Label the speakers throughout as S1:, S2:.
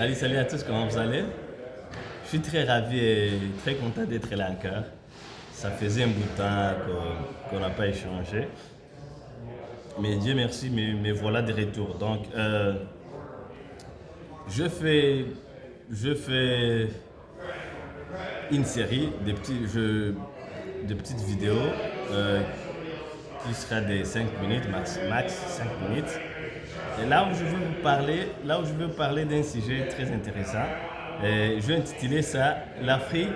S1: Salut à tous, comment vous allez? Je suis très ravi et très content d'être là encore. Ça faisait un bout de temps qu'on n'a pas échangé. Mais Dieu merci, me voilà de retour. Donc, je fais, je fais une série de petites vidéos euh, qui sera des 5 minutes, max 5 minutes. Et là où je veux vous parler d'un sujet très intéressant, je vais intituler ça l'Afrique,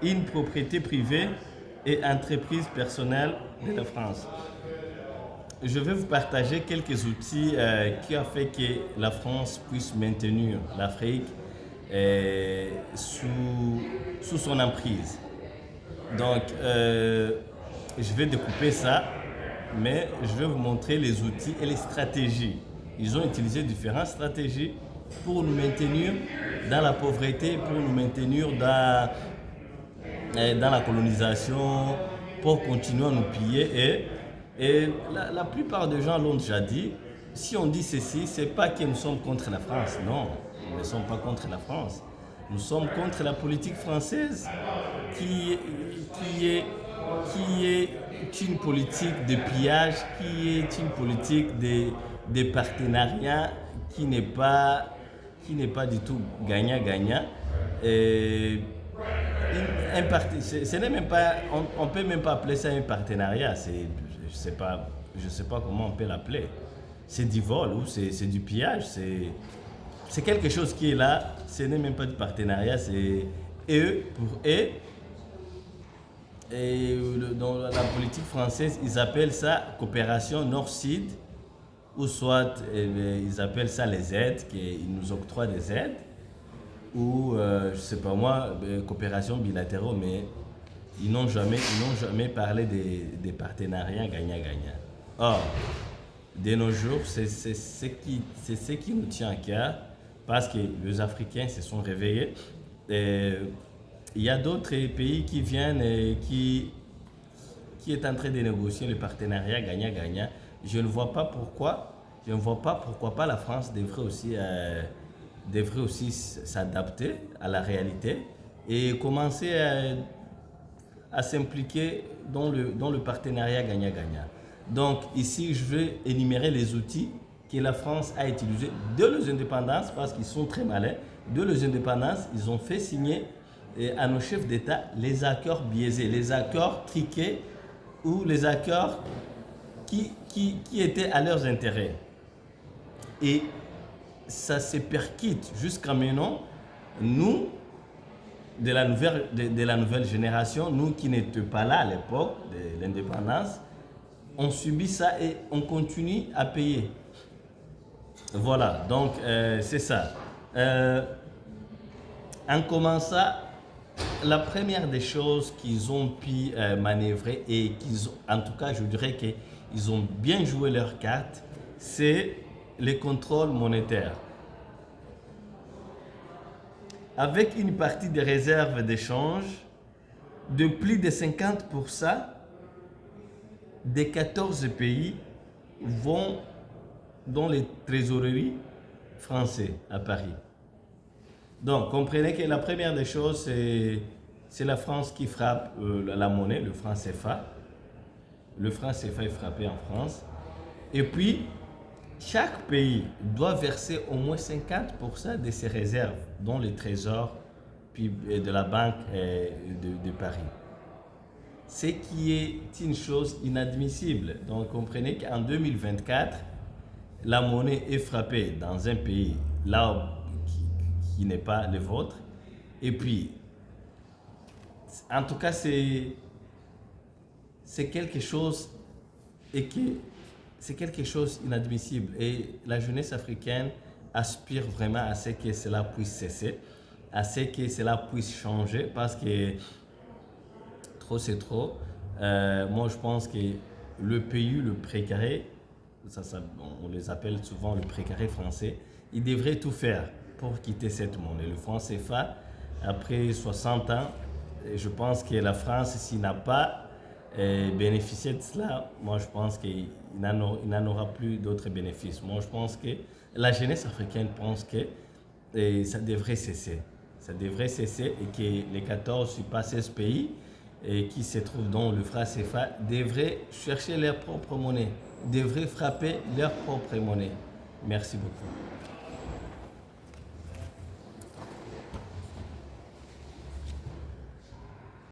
S1: une propriété privée et entreprise personnelle de la France. Je vais vous partager quelques outils qui ont fait que la France puisse maintenir l'Afrique sous son emprise. Donc, je vais découper ça, mais je vais vous montrer les outils et les stratégies. Ils ont utilisé différentes stratégies pour nous maintenir dans la pauvreté, pour nous maintenir dans la colonisation, pour continuer à nous piller. Et la plupart des gens l'ont déjà dit. Si on dit ceci, c'est pas que nous sommes contre la France. Non, nous ne sommes pas contre la France. Nous sommes contre la politique française qui, qui est une politique de pillage, qui est une politique de partenariat qui n'est pas du tout gagnant-gagnant. Et ce n'est même pas, on peut même pas appeler ça un partenariat. Je sais pas comment on peut l'appeler. C'est du vol ou c'est du pillage. C'est quelque chose qui est là. Ce n'est même pas du partenariat. C'est eux pour eux. Et dans la politique française, ils appellent ça coopération nord-sud, ou soit ils appellent ça les aides, qu'ils nous octroient des aides, ou je sais pas moi, coopération bilatérale, mais ils n'ont jamais parlé des partenariats gagnant-gagnant. Or, de nos jours, c'est ce qui nous tient à cœur, parce que les Africains se sont réveillés. Et il y a d'autres pays qui viennent et qui est en train de négocier le partenariat gagnant-gagnant. Je ne vois pas pourquoi pas la France devrait aussi s'adapter à la réalité et commencer à s'impliquer dans le partenariat gagnant-gagnant. Donc ici, je vais énumérer les outils que la France a utilisés de leurs indépendances, parce qu'ils sont très malins. De leurs indépendances, ils ont fait signer à nos chefs d'État les accords biaisés, les accords triqués ou les accords qui étaient à leurs intérêts. Et ça se percute jusqu'à maintenant. Nous, de la nouvelle génération, nous qui n'étions pas là à l'époque de l'indépendance, on subit ça et on continue à payer. Voilà, donc c'est ça. En commençant, la première des choses qu'ils ont pu manœuvrer et en tout cas, je dirais qu'ils ont bien joué leur carte, c'est les contrôles monétaires. Avec une partie des réserves d'échange de plus de 50% des 14 pays vont dans les trésoreries françaises à Paris. Donc, comprenez que la première des choses, c'est la France qui frappe la monnaie, le franc CFA. Le franc CFA est frappé en France. Et puis, chaque pays doit verser au moins 50% de ses réserves dans les trésors de la Banque de Paris. Ce qui est une chose inadmissible. Donc, comprenez qu'en 2024, la monnaie est frappée dans un pays là qui n'est pas le vôtre. Et puis, en tout cas, c'est quelque chose c'est quelque chose d'inadmissible. Et la jeunesse africaine aspire vraiment à ce que cela puisse cesser, à ce que cela puisse changer, parce que trop c'est trop. Moi, je pense que le pays, le précaré, on les appelle souvent le précaré français, il devrait tout faire pour quitter cette monnaie. Le franc CFA, après 60 ans, je pense que la France, s'il n'a pas bénéficié de cela, moi je pense qu'il n'en aura plus d'autres bénéfices. Moi je pense que la jeunesse africaine pense que et ça devrait cesser. Ça devrait cesser et que les 14, si pas 16 pays et qui se trouvent dans le franc CFA devraient chercher leur propre monnaie, devraient frapper leur propre monnaie. Merci beaucoup.